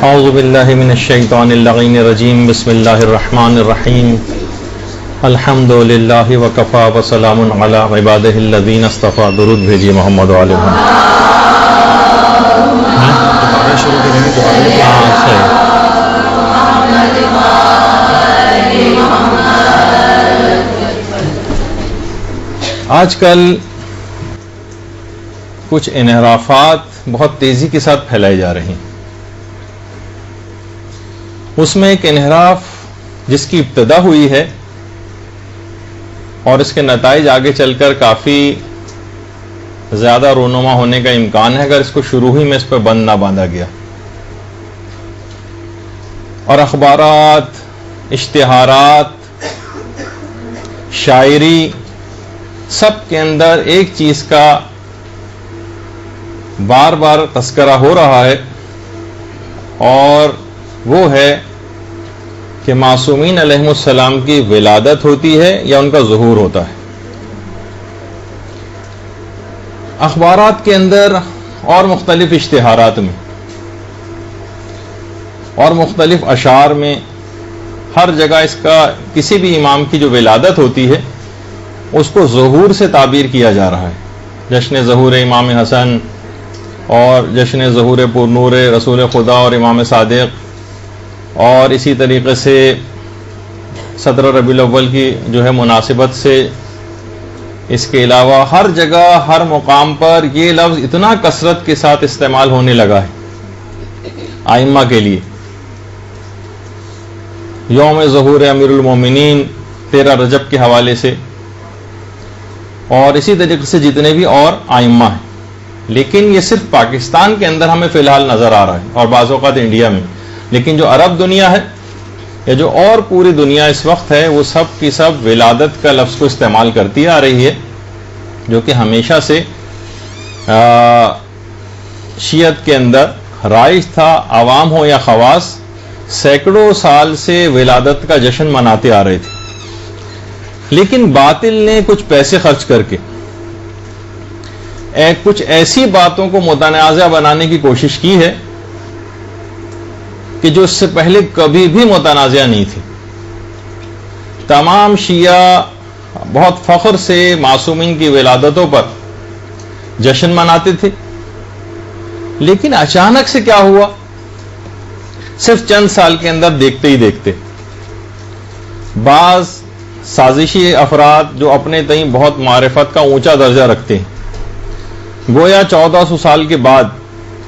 اعوذ باللہ من الشیطان اللعین الرجیم بسم اللہ الرحمن الرحیم الحمد للہ وکفا وسلام علی عبادہ الذین اصطفیٰ. درود بھیجیے محمد علیہ شروع کریں گے. آج کل کچھ انحرافات بہت تیزی کے ساتھ پھیلائی جا رہی ہیں. اس میں ایک انحراف جس کی ابتدا ہوئی ہے اور اس کے نتائج آگے چل کر کافی زیادہ رونما ہونے کا امکان ہے اگر اس کو شروع ہی میں اس پہ بند نہ باندھا گیا. اور اخبارات، اشتہارات، شاعری سب کے اندر ایک چیز کا بار بار تذکرہ ہو رہا ہے اور وہ ہے کہ معصومین علیہم السلام کی ولادت ہوتی ہے یا ان کا ظہور ہوتا ہے. اخبارات کے اندر اور مختلف اشتہارات میں اور مختلف اشعار میں ہر جگہ اس کا کسی بھی امام کی جو ولادت ہوتی ہے اس کو ظہور سے تعبیر کیا جا رہا ہے. جشن ظہور امام حسن اور جشن ظہور پر نور رسول خدا اور امام صادق، اور اسی طریقے سے صدر ربیع الاول کی جو ہے مناسبت سے. اس کے علاوہ ہر جگہ ہر مقام پر یہ لفظ اتنا کثرت کے ساتھ استعمال ہونے لگا ہے ائمہ کے لیے. یوم ظہور امیر المومنین 13 رجب کے حوالے سے، اور اسی طریقے سے جتنے بھی اور ائمہ ہیں. لیکن یہ صرف پاکستان کے اندر ہمیں فی الحال نظر آ رہا ہے اور بعض اوقات انڈیا میں. لیکن جو عرب دنیا ہے یا جو اور پوری دنیا اس وقت ہے وہ سب کی سب ولادت کا لفظ کو استعمال کرتی آ رہی ہے، جو کہ ہمیشہ سے شیعت کے اندر رائج تھا. عوام ہو یا خواص سینکڑوں سال سے ولادت کا جشن مناتے آ رہے تھے. لیکن باطل نے کچھ پیسے خرچ کر کے کچھ ایسی باتوں کو متنازع بنانے کی کوشش کی ہے کہ جو اس سے پہلے کبھی بھی متنازع نہیں تھی. تمام شیعہ بہت فخر سے معصومین کی ولادتوں پر جشن مناتے تھے. لیکن اچانک سے کیا ہوا؟ صرف چند سال کے اندر دیکھتے ہی دیکھتے بعض سازشی افراد جو اپنے تئیں بہت معرفت کا اونچا درجہ رکھتے ہیں، گویا 1400 سال کے بعد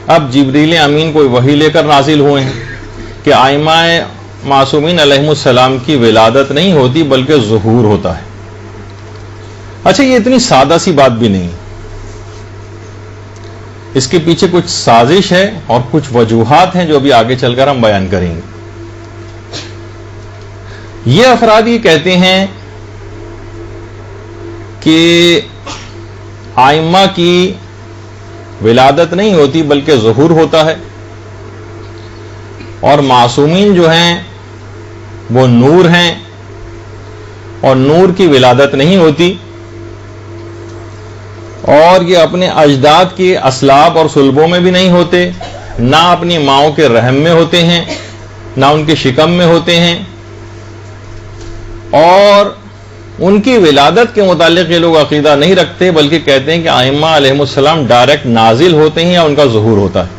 اب جبریل امین کوئی وحی لے کر نازل ہوئے ہیں کہ ائمہ معصومین علیہم السلام کی ولادت نہیں ہوتی بلکہ ظہور ہوتا ہے. اچھا، یہ اتنی سادہ سی بات بھی نہیں، اس کے پیچھے کچھ سازش ہے اور کچھ وجوہات ہیں جو ابھی آگے چل کر ہم بیان کریں گے. یہ افراد یہ کہتے ہیں کہ ائمہ کی ولادت نہیں ہوتی بلکہ ظہور ہوتا ہے، اور معصومین جو ہیں وہ نور ہیں اور نور کی ولادت نہیں ہوتی، اور یہ اپنے اجداد کے اسلاب اور صلبوں میں بھی نہیں ہوتے، نہ اپنی ماؤں کے رحم میں ہوتے ہیں، نہ ان کے شکم میں ہوتے ہیں. اور ان کی ولادت کے متعلق یہ لوگ عقیدہ نہیں رکھتے بلکہ کہتے ہیں کہ ائمہ علیہم السلام ڈائریکٹ نازل ہوتے ہیں یا ان کا ظہور ہوتا ہے.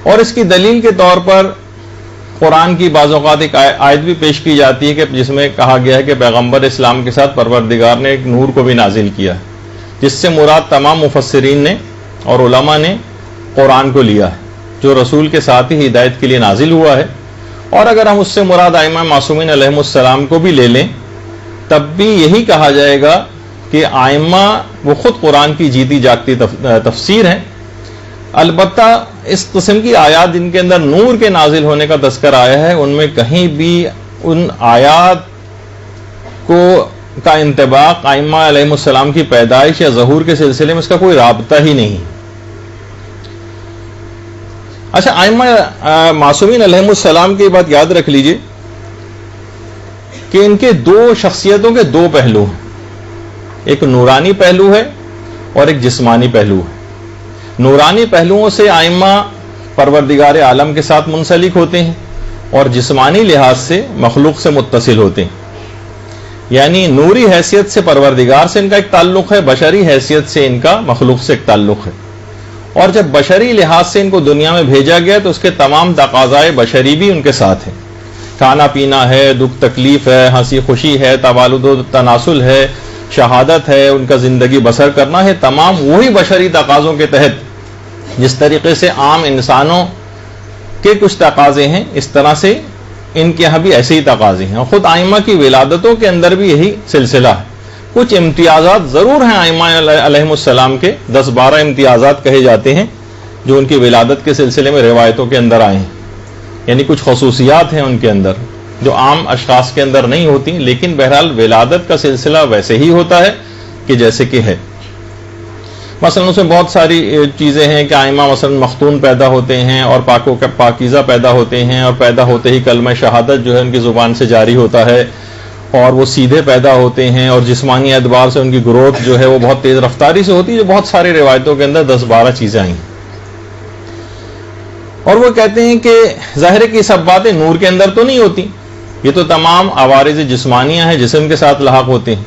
اور اس کی دلیل کے طور پر قرآن کی بعض اوقات ایک آیت بھی پیش کی جاتی ہے کہ جس میں کہا گیا ہے کہ پیغمبر اسلام کے ساتھ پروردگار نے ایک نور کو بھی نازل کیا ہے، جس سے مراد تمام مفسرین نے اور علماء نے قرآن کو لیا ہے جو رسول کے ساتھ ہی ہدایت کے لیے نازل ہوا ہے. اور اگر ہم اس سے مراد ائمہ معصومین علیہم السلام کو بھی لے لیں تب بھی یہی کہا جائے گا کہ ائمہ وہ خود قرآن کی جیتی جاگتی تفسیر ہیں. البتہ اس قسم کی آیات جن کے اندر نور کے نازل ہونے کا تذکر آیا ہے ان میں کہیں بھی ان آیات کا انطباق ائمہ علیہم السلام کی پیدائش یا ظہور کے سلسلے میں اس کا کوئی رابطہ ہی نہیں. اچھا، ائمہ معصومین علیہم السلام کی بات یاد رکھ لیجئے کہ ان کے دو شخصیتوں کے دو پہلو ہیں. ایک نورانی پہلو ہے اور ایک جسمانی پہلو ہے. نورانی پہلوؤں سے ائمہ پروردگار عالم کے ساتھ منسلک ہوتے ہیں اور جسمانی لحاظ سے مخلوق سے متصل ہوتے ہیں. یعنی نوری حیثیت سے پروردگار سے ان کا ایک تعلق ہے، بشری حیثیت سے ان کا مخلوق سے ایک تعلق ہے. اور جب بشری لحاظ سے ان کو دنیا میں بھیجا گیا تو اس کے تمام تقاضائے بشری بھی ان کے ساتھ ہیں. کھانا پینا ہے، دکھ تکلیف ہے، ہنسی خوشی ہے، تولد و تناسل ہے، شہادت ہے، ان کا زندگی بسر کرنا ہے، تمام وہی بشری تقاضوں کے تحت جس طریقے سے عام انسانوں کے کچھ تقاضے ہیں اس طرح سے ان کے یہاں بھی ایسے ہی تقاضے ہیں. اور خود ائمہ کی ولادتوں کے اندر بھی یہی سلسلہ ہے. کچھ امتیازات ضرور ہیں ائمہ علیہم السلام کے، 10-12 امتیازات کہے جاتے ہیں جو ان کی ولادت کے سلسلے میں روایتوں کے اندر آئے ہیں. یعنی کچھ خصوصیات ہیں ان کے اندر جو عام اشخاص کے اندر نہیں ہوتی، لیکن بہرحال ولادت کا سلسلہ ویسے ہی ہوتا ہے کہ جیسے کہ ہے. مثلا اس میں بہت ساری چیزیں ہیں کہ ائمہ مثلا مختون پیدا ہوتے ہیں اور پاکیزہ پیدا ہوتے ہیں، اور پیدا ہوتے ہی کلمہ شہادت جو ہے ان کی زبان سے جاری ہوتا ہے، اور وہ سیدھے پیدا ہوتے ہیں، اور جسمانی اعتبار سے ان کی گروتھ جو ہے وہ بہت تیز رفتاری سے ہوتی ہے، جو بہت ساری روایتوں کے اندر 10-12 چیزیں آئی ہیں. اور وہ کہتے ہیں کہ ظاہر کی سب باتیں نور کے اندر تو نہیں ہوتی، یہ تو تمام عوارض جسمانیہ ہیں، جسم کے ساتھ لاحق ہوتے ہیں.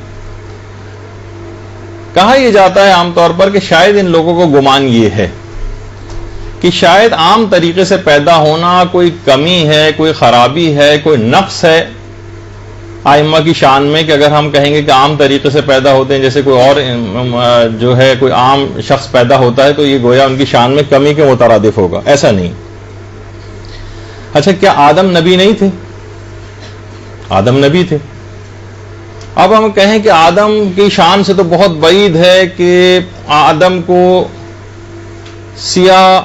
کہا یہ جاتا ہے عام طور پر کہ شاید ان لوگوں کو گمان یہ ہے کہ شاید عام طریقے سے پیدا ہونا کوئی کمی ہے، کوئی خرابی ہے، کوئی نقص ہے ائمہ کی شان میں، کہ اگر ہم کہیں گے کہ عام طریقے سے پیدا ہوتے ہیں جیسے کوئی اور جو ہے کوئی عام شخص پیدا ہوتا ہے تو یہ گویا ان کی شان میں کمی کے مترادف ہوگا. ایسا نہیں. اچھا، کیا آدم نبی نہیں تھے؟ آدم نبی تھے. اب ہم کہیں کہ آدم کی شان سے تو بہت بعید ہے کہ آدم کو سیاہ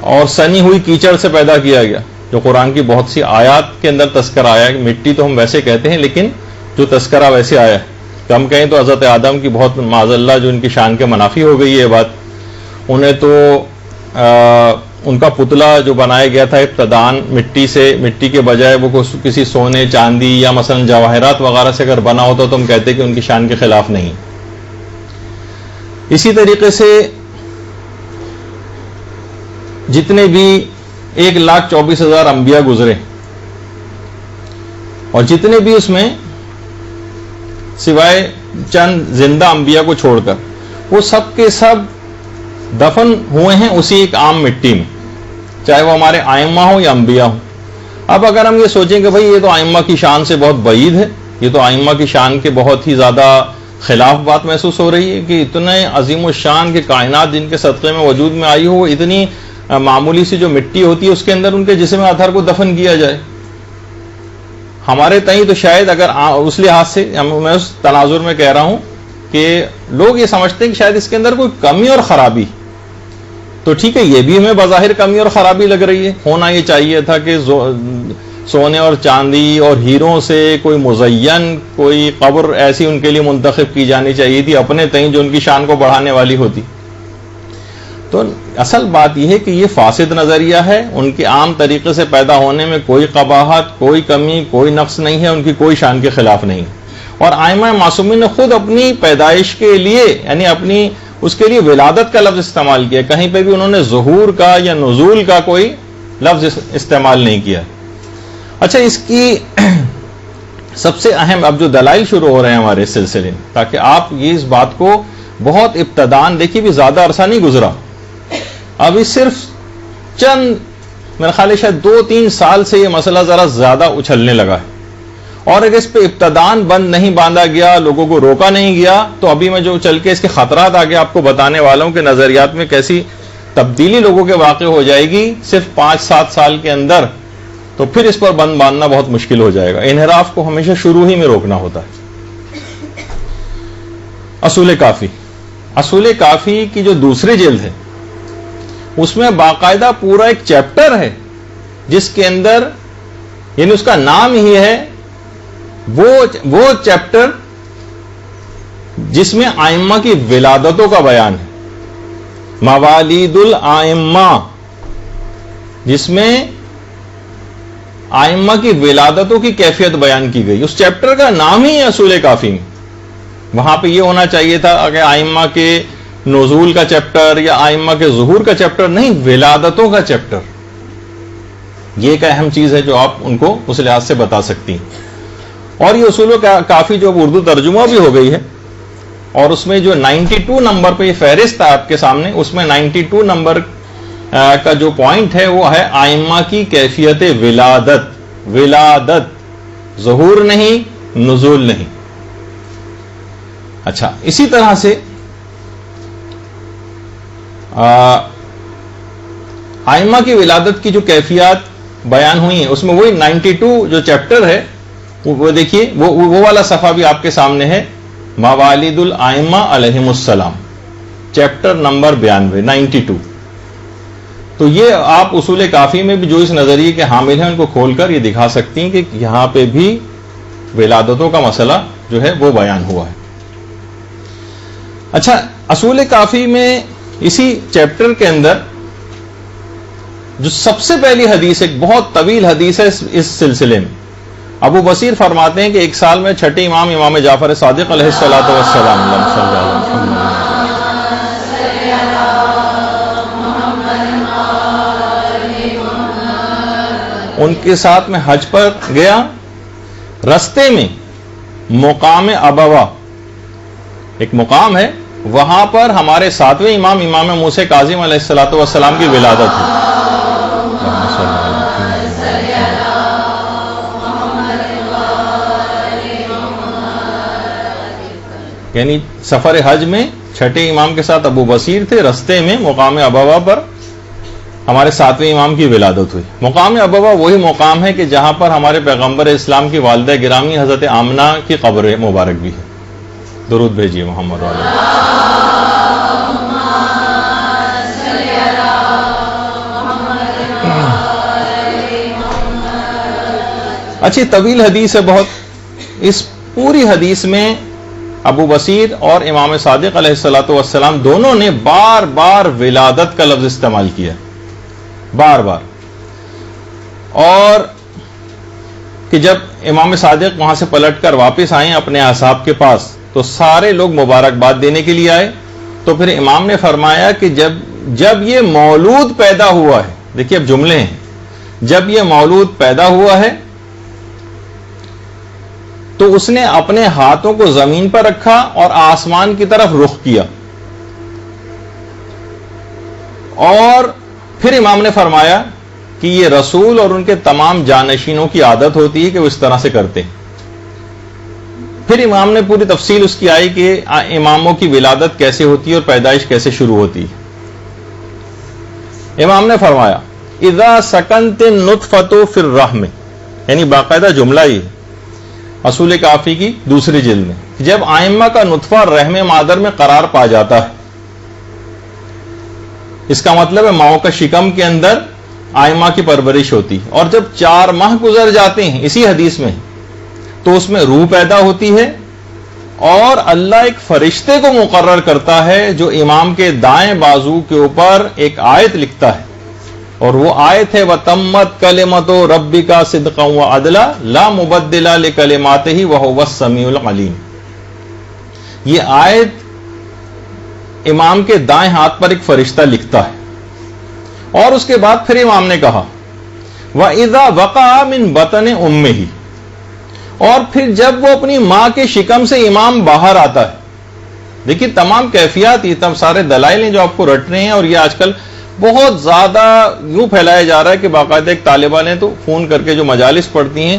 اور سنی ہوئی کیچڑ سے پیدا کیا گیا، جو قرآن کی بہت سی آیات کے اندر تذکرہ آیا ہے. مٹی تو ہم ویسے کہتے ہیں لیکن جو تذکرہ ویسے آیا ہے کہ ہم کہیں تو حضرت آدم کی بہت معاذ اللہ جو ان کی شان کے منافی ہو گئی ہے بات. انہیں تو ان کا پتلا جو بنایا گیا تھا ابتداً مٹی سے، مٹی کے بجائے وہ کسی سونے چاندی یا مثلا جواہرات وغیرہ سے اگر بنا ہوتا تو ہم کہتے کہ ان کی شان کے خلاف نہیں. اسی طریقے سے جتنے بھی 1,24,000 انبیاء گزرے اور جتنے بھی اس میں سوائے چند زندہ انبیاء کو چھوڑ کر وہ سب کے سب دفن ہوئے ہیں اسی ایک عام مٹی میں، چاہے وہ ہمارے ائمہ ہوں یا انبیاء ہوں. اب اگر ہم یہ سوچیں کہ بھئی یہ تو ائمہ کی شان سے بہت بعید ہے، یہ تو ائمہ کی شان کے بہت ہی زیادہ خلاف بات محسوس ہو رہی ہے کہ اتنے عظیم الشان کے کائنات جن کے صدقے میں وجود میں آئی ہو، وہ اتنی معمولی سی جو مٹی ہوتی ہے اس کے اندر ان کے جسم اطہر کو دفن کیا جائے. ہمارے تئیں تو شاید اگر اس لحاظ سے میں اس تناظر میں کہہ رہا ہوں کہ لوگ یہ سمجھتے ہیں کہ شاید اس کے اندر کوئی کمی اور خرابی، تو ٹھیک ہے یہ بھی ہمیں بظاہر کمی اور خرابی لگ رہی ہے. ہونا یہ چاہیے تھا کہ سونے اور چاندی اور ہیروں سے کوئی مزین کوئی قبر ایسی ان کے لیے منتخب کی جانی چاہیے تھی اپنے تئیں جو ان کی شان کو بڑھانے والی ہوتی. تو اصل بات یہ ہے کہ یہ فاسد نظریہ ہے. ان کے عام طریقے سے پیدا ہونے میں کوئی قباحت، کوئی کمی، کوئی نقص نہیں ہے، ان کی کوئی شان کے خلاف نہیں. اور ائمہ معصومین نے خود اپنی پیدائش کے لیے یعنی اپنی اس کے لیے ولادت کا لفظ استعمال کیا، کہیں پہ بھی انہوں نے ظہور کا یا نزول کا کوئی لفظ استعمال نہیں کیا. اچھا، اس کی سب سے اہم اب جو دلائل شروع ہو رہے ہیں ہمارے اس سلسلے میں، تاکہ آپ یہ اس بات کو بہت ابتدان دیکھیے بھی زیادہ عرصہ نہیں گزرا، ابھی صرف چند میرا خیال ہے شاید 2-3 سال سے یہ مسئلہ ذرا زیادہ اچھلنے لگا ہے. اور اگر اس پہ ابتدان بند نہیں باندھا گیا، لوگوں کو روکا نہیں گیا، تو ابھی میں جو چل کے اس کے خطرات آگے آپ کو بتانے والا ہوں کہ نظریات میں کیسی تبدیلی لوگوں کے واقع ہو جائے گی صرف 5-7 سال کے اندر، تو پھر اس پر بند باندھنا بہت مشکل ہو جائے گا. انحراف کو ہمیشہ شروع ہی میں روکنا ہوتا ہے. اصول کافی، اصول کافی کی جو دوسری جلد ہے اس میں باقاعدہ پورا ایک چیپٹر ہے جس کے اندر یعنی اس کا نام ہی ہے وہ چیپٹر جس میں ائمہ کی ولادتوں کا بیان ہے، موالید الائمہ، جس میں ائمہ کی ولادتوں کی کیفیت بیان کی گئی. اس چیپٹر کا نام ہی ہے اصول کافی میں. وہاں پہ یہ ہونا چاہیے تھا کہ ائمہ کے نزول کا چیپٹر یا آئمہ کے ظہور کا چیپٹر نہیں، ولادتوں کا چیپٹر. یہ ایک اہم چیز ہے جو آپ ان کو اس لحاظ سے بتا سکتی ہیں. اور یہ اصول کافی جو اردو ترجمہ بھی ہو گئی ہے، اور اس میں جو 92 نمبر پہ یہ فہرست ہے آپ کے سامنے، اس میں 92 نمبر کا جو پوائنٹ ہے وہ ہے آئمہ کی کیفیت ولادت. ولادت، ظہور نہیں، نزول نہیں. اچھا، اسی طرح سے آئمہ کی ولادت کی جو کیفیات بیان ہوئی ہیں، اس میں وہی 92 جو چیپٹر ہے وہ دیکھیے، وہ والا صفحہ بھی آپ کے سامنے ہے، موالد الائمہ علیہم السلام، چیپٹر نمبر 92 92. تو یہ آپ اصول کافی میں بھی جو اس نظریے کے حامل ہیں ان کو کھول کر یہ دکھا سکتی ہیں کہ یہاں پہ بھی ولادتوں کا مسئلہ جو ہے وہ بیان ہوا ہے. اچھا، اصول کافی میں اسی چیپٹر کے اندر جو سب سے پہلی حدیث، ایک بہت طویل حدیث ہے اس سلسلے میں. ابو بصیر فرماتے ہیں کہ ایک سال میں چھٹے امام جعفر صادق علیہ الصلوۃ والسلام ان کے ساتھ میں حج پر گیا. رستے میں مقام ابوا ایک مقام ہے، وہاں پر ہمارے ساتویں امام موسی کاظم علیہ الصلوۃ والسلام کی ولادت ہے. یعنی سفر حج میں چھٹے امام کے ساتھ ابو بصیر تھے، رستے میں مقام ابوا پر ہمارے ساتویں امام کی ولادت ہوئی. مقام ابوا وہی مقام ہے کہ جہاں پر ہمارے پیغمبر اسلام کی والدہ گرامی حضرت آمنہ کی قبر مبارک بھی ہے. درود بھیجیے محمد علیہ. اچھی طویل حدیث ہے بہت. اس پوری حدیث میں ابو بصیر اور امام صادق علیہ الصلوۃ والسلام دونوں نے بار بار ولادت کا لفظ استعمال کیا، بار بار. اور کہ جب امام صادق وہاں سے پلٹ کر واپس آئے اپنے اصحاب کے پاس تو سارے لوگ مبارکباد دینے کے لیے آئے. تو پھر امام نے فرمایا کہ جب یہ مولود پیدا ہوا ہے، دیکھیے اب جملے ہیں، جب یہ مولود پیدا ہوا ہے تو اس نے اپنے ہاتھوں کو زمین پر رکھا اور آسمان کی طرف رخ کیا. اور پھر امام نے فرمایا کہ یہ رسول اور ان کے تمام جانشینوں کی عادت ہوتی ہے کہ وہ اس طرح سے کرتے ہیں. پھر امام نے پوری تفصیل اس کی آئی کہ اماموں کی ولادت کیسے ہوتی ہے اور پیدائش کیسے شروع ہوتی ہے. امام نے فرمایا اذا سکنت النطفۃ فی الرحم، یعنی باقاعدہ جملہ ہی اصول کافی کی دوسری جلد میں، جب آئمہ کا نطفہ رحم مادر میں قرار پا جاتا ہے، اس کا مطلب ہے ماؤں کا شکم کے اندر آئمہ کی پرورش ہوتی ہے. اور جب 4 ماہ گزر جاتے ہیں، اسی حدیث میں، تو اس میں روح پیدا ہوتی ہے اور اللہ ایک فرشتے کو مقرر کرتا ہے جو امام کے دائیں بازو کے اوپر ایک آیت لکھتا ہے، اور وہ آیت ہے وَتَمَّتْ كَلِمَتُ رَبِّكَ صِدْقًا وَعَدْلًا لَا مُبَدِّلَ لِكَلِمَاتِهِ وَهُوَ السَّمِيعُ الْعَلِيمُ. یہ آیت امام کے دائیں ہاتھ پر ایک فرشتہ لکھتا ہے. اور اس کے بعد پھر امام نے کہا وَإِذَا وَقَعَ مِن بَطْنِ أُمِّهِ، اور پھر جب وہ اپنی ماں کے شکم سے امام باہر آتا ہے. دیکھیے تمام کیفیات، یہ تم سارے دلائل ہیں جو آپ کو رٹ رہے ہیں. اور یہ آج کل بہت زیادہ یوں پھیلایا جا رہا ہے کہ باقاعدہ ایک طالبہ نے تو فون کر کے جو مجالس پڑھتی ہیں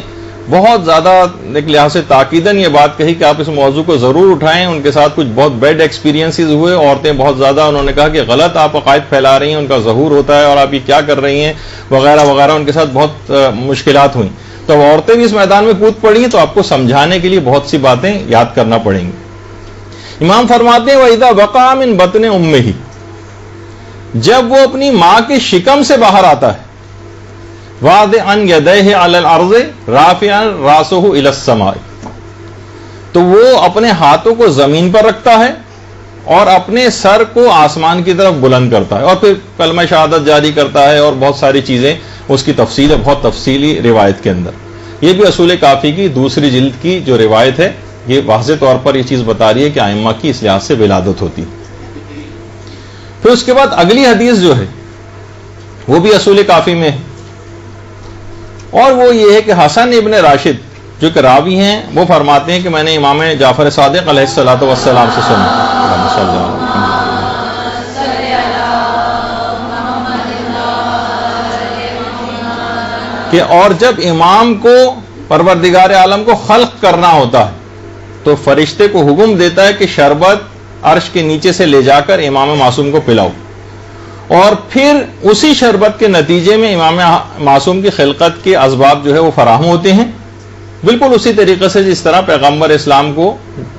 بہت زیادہ ایک لحاظ سے تاکیداً یہ بات کہی کہ آپ اس موضوع کو ضرور اٹھائیں. ان کے ساتھ کچھ بہت بیڈ ایکسپیرینسز ہوئے، عورتیں بہت زیادہ انہوں نے کہا کہ غلط آپ عقائد پھیلا رہی ہیں، ان کا ظہور ہوتا ہے اور آپ یہ کیا کر رہی ہیں وغیرہ وغیرہ. ان کے ساتھ بہت مشکلات ہوئیں. تو اب عورتیں بھی اس میدان میں کود پڑی ہیں، تو آپ کو سمجھانے کے لیے بہت سی باتیں یاد کرنا پڑیں گی. امام فرماتے ہیں وَإِذَا وَقَعَ مِن بَطْنِ أُمِّهِ، جب وہ اپنی ماں کے شکم سے باہر آتا ہے وَاضِعًا يَدَيْهِ عَلَى الْأَرْضِ رَافِعًا رَأْسَهُ إِلَى السَّمَاءِ، تو وہ اپنے ہاتھوں کو زمین پر رکھتا ہے اور اپنے سر کو آسمان کی طرف بلند کرتا ہے، اور پھر کلمہ شہادت جاری کرتا ہے اور بہت ساری چیزیں. اس کی تفصیل ہے بہت تفصیلی روایت کے اندر. یہ بھی اصول کافی کی دوسری جلد کی جو روایت ہے، یہ واضح طور پر یہ چیز بتا رہی ہے کہ ائمہ کی اس لحاظ سے ولادت ہوتی. پھر اس کے بعد اگلی حدیث جو ہے وہ بھی اصول کافی میں ہے، اور وہ یہ ہے کہ حسن ابن راشد جو کہ راوی ہیں وہ فرماتے ہیں کہ میں نے امام جعفر صادق علیہ الصلوۃ والسلام سے سنا کہ اور جب امام کو پروردگار عالم کو خلق کرنا ہوتا ہے تو فرشتے کو حکم دیتا ہے کہ شربت عرش کے نیچے سے لے جا کر امام معصوم کو پلاؤ، اور پھر اسی شربت کے نتیجے میں امام معصوم کی خلقت کے اسباب جو ہے وہ فراہم ہوتے ہیں، بالکل اسی طریقے سے جس طرح پیغمبر اسلام کو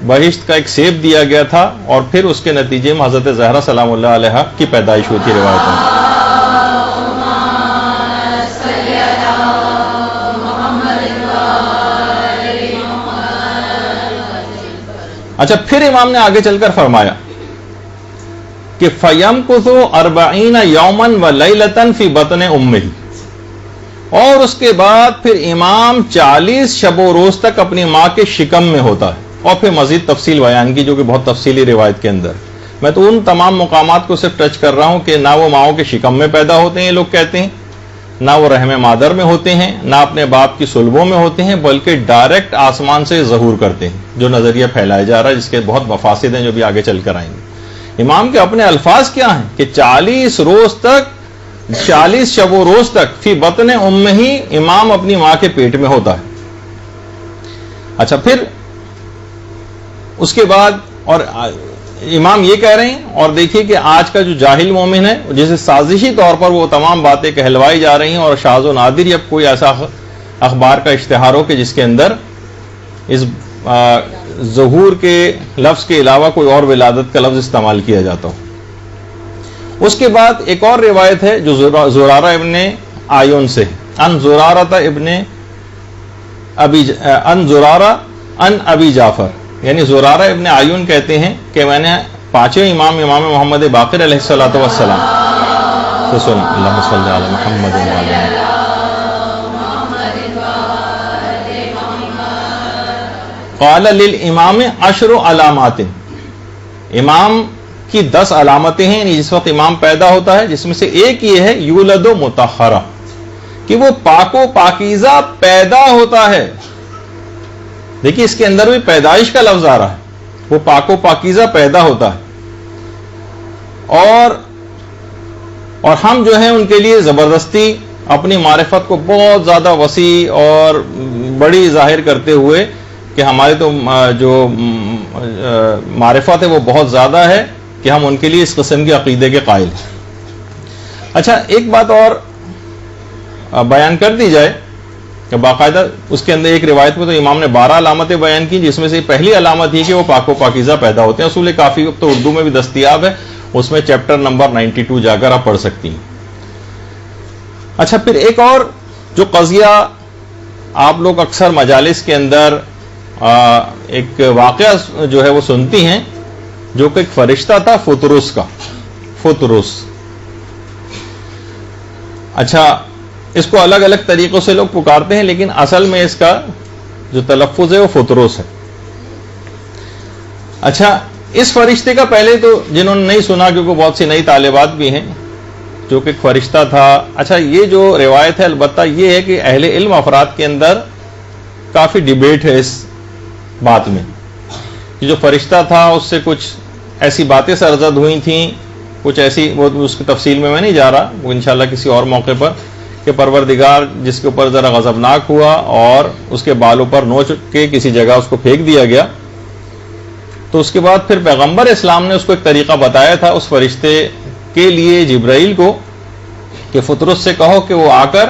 بہشت کا ایک سیب دیا گیا تھا اور پھر اس کے نتیجے میں حضرت زہرا سلام اللہ علیہا کی پیدائش ہوئی تھی روایت میں۔ اچھا، پھر امام نے آگے چل کر فرمایا کہ فَيَمْكُثُ 40 يَوْمًا وَلَيْلَةً فِي بَطْنِ أُمِّهِ، اور اس کے بعد پھر امام 40 شب و روز تک اپنی ماں کے شکم میں ہوتا ہے، اور پھر مزید تفصیل بیان کی جو کہ بہت تفصیلی روایت کے اندر۔ میں تو ان تمام مقامات کو صرف ٹچ کر رہا ہوں کہ نہ وہ ماؤں کے شکم میں پیدا ہوتے ہیں لوگ کہتے ہیں، نہ وہ رحم مادر میں ہوتے ہیں، نہ اپنے باپ کی صلبوں میں ہوتے ہیں، بلکہ ڈائریکٹ آسمان سے ظہور کرتے ہیں، جو نظریہ پھیلایا جا رہا ہے جس کے بہت مفاسد ہیں جو بھی آگے چل کر آئیں گے۔ امام کے اپنے الفاظ کیا ہیں کہ 40 روز تک، 40 شب و روز تک فی بطن امہ، امام اپنی ماں کے پیٹ میں ہوتا ہے۔ اچھا، پھر اس کے بعد اور امام یہ کہہ رہے ہیں، اور دیکھیے کہ آج کا جو جاہل مومن ہے جسے سازشی طور پر وہ تمام باتیں کہلوائی جا رہی ہیں، اور شاذ و نادر یا کوئی ایسا اخبار کا اشتہار ہو کہ جس کے اندر اس ظہور کے لفظ کے علاوہ کوئی اور ولادت کا لفظ استعمال کیا جاتا ہو۔ اس کے بعد ایک اور روایت ہے جو زرارہ ابن آیون سے، ان زرارہ ان ابی جعفر، یعنی زرارہ ابن آیون کہتے ہیں کہ میں نے پانچویں امام محمد باقر علیہ الصلوۃ والسلام سے سنا، اللہم صلی علی محمد وعلی محمد، قال للامام 10 علامات، امام کی 10 علامتیں ہیں، یعنی جس وقت امام پیدا ہوتا ہے، جس میں سے ایک یہ ہے یولد مطہرہ، کہ وہ پاک و پاکیزہ پیدا ہوتا ہے۔ دیکھیے اس کے اندر بھی پیدائش کا لفظ آ رہا ہے، وہ پاک و پاکیزہ پیدا ہوتا ہے، اور ہم جو ہیں ان کے لیے زبردستی اپنی معرفت کو بہت زیادہ وسیع اور بڑی ظاہر کرتے ہوئے کہ ہماری تو جو معرفت ہے وہ بہت زیادہ ہے کہ ہم ان کے لیے اس قسم کے عقیدے کے قائل ہیں۔ اچھا، ایک بات اور بیان کر دی جائے کہ باقاعدہ اس کے اندر ایک روایت میں تو امام نے 12 علامتیں بیان کی، جس میں سے پہلی علامت یہ کہ وہ پاک و پاکیزہ پیدا ہوتے ہیں۔ اصول کافی تو اردو میں بھی دستیاب ہے، اس میں چیپٹر نمبر 92 جا کر آپ پڑھ سکتی ہیں۔ اچھا، پھر ایک اور جو قضیہ آپ لوگ اکثر مجالس کے اندر ایک واقعہ جو ہے وہ سنتی ہیں، جو کہ ایک فرشتہ تھا فطرس کا، فطرس۔ اچھا، اس کو الگ الگ طریقوں سے لوگ پکارتے ہیں، لیکن اصل میں اس کا جو تلفظ ہے وہ فطرس ہے۔ اچھا، اس فرشتے کا پہلے تو جنہوں نے نہیں سنا، کیونکہ بہت سی نئی طالبات بھی ہیں، جو کہ ایک فرشتہ تھا۔ اچھا، یہ جو روایت ہے البتہ یہ ہے کہ اہل علم افراد کے اندر کافی ڈیبیٹ ہے اس بات میں کہ جو فرشتہ تھا اس سے کچھ ایسی باتیں سرزد ہوئی تھیں، کچھ ایسی، وہ اس کی تفصیل میں نہیں جا رہا، وہ انشاءاللہ کسی اور موقع پر، کہ پروردگار جس کے اوپر ذرا غضبناک ہوا اور اس کے بالوں پر نوچ کے کسی جگہ اس کو پھینک دیا گیا، تو اس کے بعد پھر پیغمبر اسلام نے اس کو ایک طریقہ بتایا تھا اس فرشتے کے لیے جبرائیل کو کہ فطرس سے کہو کہ وہ آ کر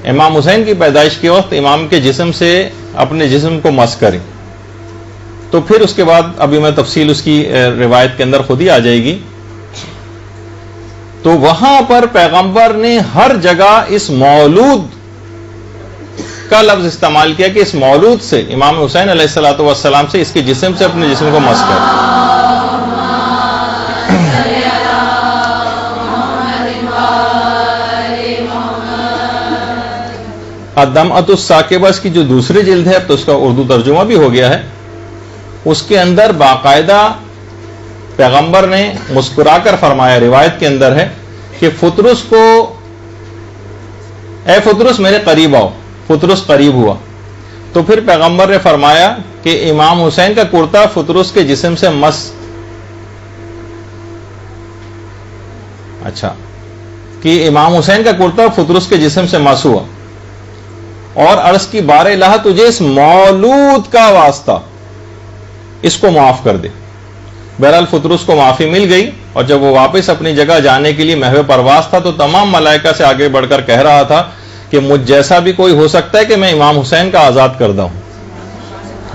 امام حسین کی پیدائش کے وقت امام کے جسم سے اپنے جسم کو مس کرے۔ تو پھر اس کے بعد ابھی میں تفصیل اس کی روایت کے اندر خود ہی آ جائے گی۔ تو وہاں پر پیغمبر نے ہر جگہ اس مولود کا لفظ استعمال کیا کہ اس مولود سے، امام حسین علیہ الصلوۃ والسلام سے، اس کے جسم سے اپنے جسم کو مس کر۔ الدمعۃ الثاقبہ کی جو دوسری جلد ہے، اب تو اس کا اردو ترجمہ بھی ہو گیا ہے، اس کے اندر باقاعدہ پیغمبر نے مسکرا کر فرمایا، روایت کے اندر ہے کہ فطرس کو، اے فطرس میرے قریب آؤ، فطرس قریب ہوا تو پھر پیغمبر نے فرمایا کہ امام حسین کا کرتا فطرس کے جسم سے مس، اچھا، کہ امام حسین کا کرتا فطرس کے جسم سے مس ہوا، اور عرض کی بار الہ تجھے اس مولود کا واسطہ اس کو معاف کر دے۔ بہرحال فطرس کو معافی مل گئی، اور جب وہ واپس اپنی جگہ جانے کے لیے محو پرواز تھا تو تمام ملائکہ سے آگے بڑھ کر کہہ رہا تھا کہ مجھ جیسا بھی کوئی ہو سکتا ہے کہ میں امام حسین کا آزاد کردہ ہوں۔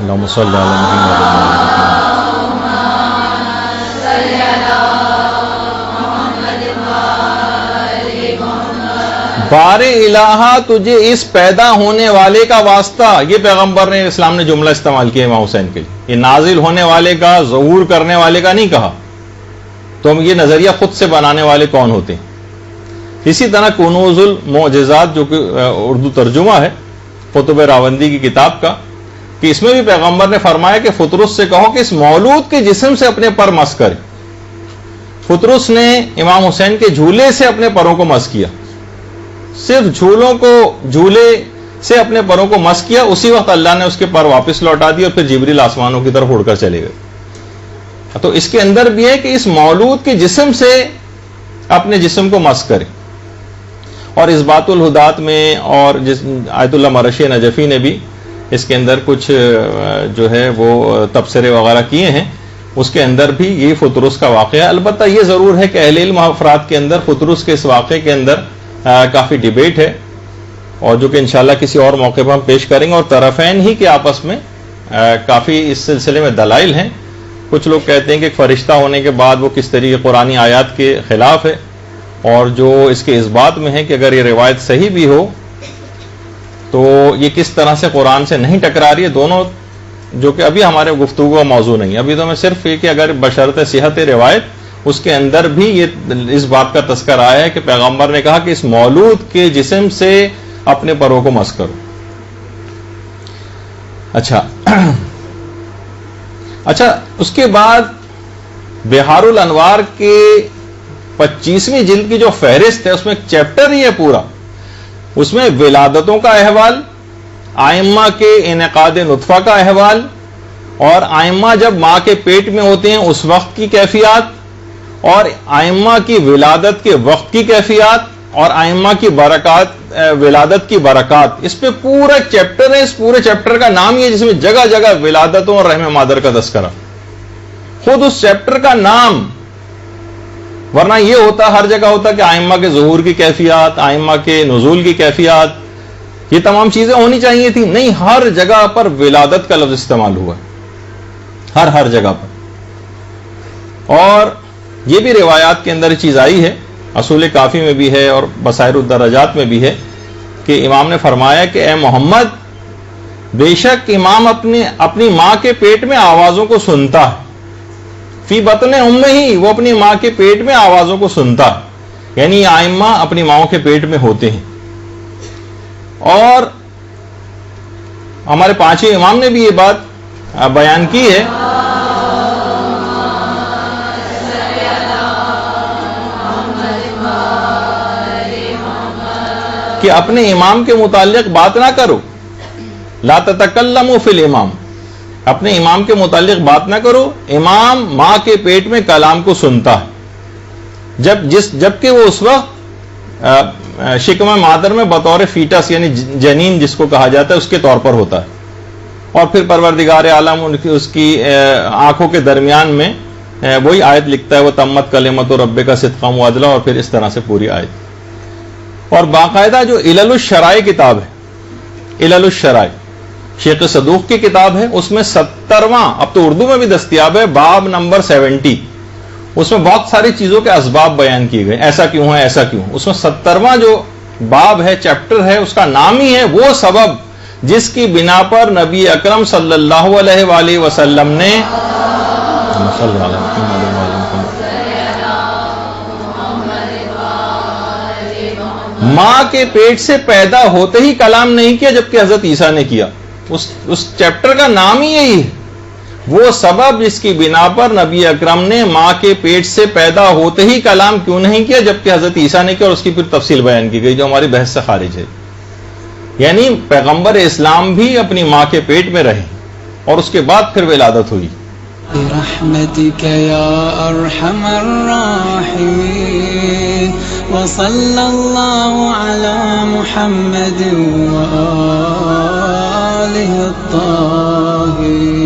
اللہم صلی علی محمد۔ بار الہ تجھے اس پیدا ہونے والے کا واسطہ، یہ پیغمبر نے اسلام نے جملہ استعمال کیا امام حسین کے لیے، یہ نازل ہونے والے کا، ظہور کرنے والے کا نہیں کہا، تو ہم یہ نظریہ خود سے بنانے والے کون ہوتے ہیں۔ اسی طرح کنوز المعجزات جو کہ اردو ترجمہ ہے قطب راوندی کی کتاب کا، کہ اس میں بھی پیغمبر نے فرمایا کہ فطرس سے کہو کہ اس مولود کے جسم سے اپنے پر مس کرے۔ فطرس نے امام حسین کے جھولے سے اپنے پروں کو مس کیا، صرف جھولے سے اپنے پروں کو مس کیا، اسی وقت اللہ نے اس کے پر واپس لوٹا دیا اور پھر جبریل آسمانوں کی طرف اڑ کر چلے گئے۔ تو اس کے اندر بھی ہے کہ اس مولود کے جسم سے اپنے جسم کو مس کرے، اور اثبات الہدات میں اور آیت اللہ مرشی نجفی نے بھی اس کے اندر کچھ جو ہے وہ تبصرے وغیرہ کیے ہیں، اس کے اندر بھی یہ فطرس کا واقعہ ہے۔ البتہ یہ ضرور ہے کہ اہل علم افراد کے اندر فطرس کے اس واقعے کے اندر کافی ڈیبیٹ ہے، اور جو کہ انشاءاللہ کسی اور موقع پر ہم پیش کریں گے، اور طرفین ہی کے آپس میں کافی اس سلسلے میں دلائل ہیں۔ کچھ لوگ کہتے ہیں کہ فرشتہ ہونے کے بعد وہ کس طریقے قرآنی آیات کے خلاف ہے، اور جو اس کے اثبات میں ہے کہ اگر یہ روایت صحیح بھی ہو تو یہ کس طرح سے قرآن سے نہیں ٹکرا رہی ہے، دونوں جو کہ ابھی ہمارے گفتگو کا موضوع نہیں، ابھی تو میں صرف یہ کہ اگر بشرط صحت روایت، اس کے اندر بھی یہ اس بات کا تذکر آیا ہے کہ پیغمبر نے کہا کہ اس مولود کے جسم سے اپنے پروں کو مس کرو۔ اچھا، اس کے بعد بہار الانوار کے 25ویں جلد کی جو فہرست ہے اس میں ایک چیپٹر ہی ہے پورا، اس میں ولادتوں کا احوال، آئمہ کے انعقاد نطفہ کا احوال، اور آئمہ جب ماں کے پیٹ میں ہوتے ہیں اس وقت کی کیفیات، اور آئمہ کی ولادت کے وقت کی کیفیات، اور آئمہ کی برکات، ولادت کی برکات، اس پہ پورا چیپٹر ہے۔ اس پورے چیپٹر کا نام یہ ہے جس میں جگہ جگہ ولادتوں اور رحم مادر کا تذکرہ، خود اس چیپٹر کا نام، ورنہ یہ ہوتا ہر جگہ ہوتا کہ آئمہ کے ظہور کی کیفیات، آئمہ کے نزول کی کیفیات، یہ تمام چیزیں ہونی چاہیے تھی، نہیں، ہر جگہ پر ولادت کا لفظ استعمال ہوا، ہر جگہ پر۔ اور یہ بھی روایات کے اندر چیز آئی ہے، اصول کافی میں بھی ہے اور بصائر الدرجات میں بھی ہے، کہ امام نے فرمایا کہ اے محمد، بے شک امام اپنی ماں کے پیٹ میں آوازوں کو سنتا ہے، فی بطن امہ ہی، وہ اپنی ماں کے پیٹ میں آوازوں کو سنتا ہے، یعنی آئمہ اپنی ماؤں کے پیٹ میں ہوتے ہیں۔ اور ہمارے پانچویں امام نے بھی یہ بات بیان کی ہے کہ اپنے امام کے متعلق بات نہ کرو، لا تتکلموا فی الامام، اپنے امام کے متعلق بات نہ کرو، امام ماں کے پیٹ میں کلام کو سنتا ہے، جبکہ وہ اس وقت شکم مادر میں بطور فیٹس یعنی جنین جس کو کہا جاتا ہے اس کے طور پر ہوتا ہے، اور پھر پروردگار عالم اس کی آنکھوں کے درمیان میں وہی آیت لکھتا ہے، وہ تمت کلمت ربک صدقا وعدلا، اور پھر اس طرح سے پوری آیت۔ اور باقاعدہ جو علل الشرائع کتاب ہے، علل الشرائع شیخ صدوق کی کتاب ہے، اس میں 70واں، اب تو اردو میں بھی دستیاب ہے، باب نمبر 70، اس میں بہت ساری چیزوں کے اسباب بیان کیے گئے، ایسا کیوں ہے، ایسا کیوں، اس میں 70واں جو باب ہے، چیپٹر ہے، اس کا نام ہی ہے وہ سبب جس کی بنا پر نبی اکرم صلی اللہ علیہ وآلہ وسلم نے ماں کے پیٹ سے پیدا ہوتے ہی کلام نہیں کیا، جبکہ حضرت عیسیٰ نے کیا۔ اس چیپٹر کا نام ہی یہی ہے، وہ سبب جس کی بنا پر نبی اکرم نے ماں کے پیٹ سے پیدا ہوتے ہی کلام کیوں نہیں کیا جبکہ حضرت عیسیٰ نے کیا، اور اس کی پھر تفصیل بیان کی گئی جو ہماری بحث سے خارج ہے. یعنی پیغمبر اسلام بھی اپنی ماں کے پیٹ میں رہے اور اس کے بعد پھر ولادت ہوئی. برحمتك يا ارحم الراحمين وصلى الله على محمد وآله الطاهرين.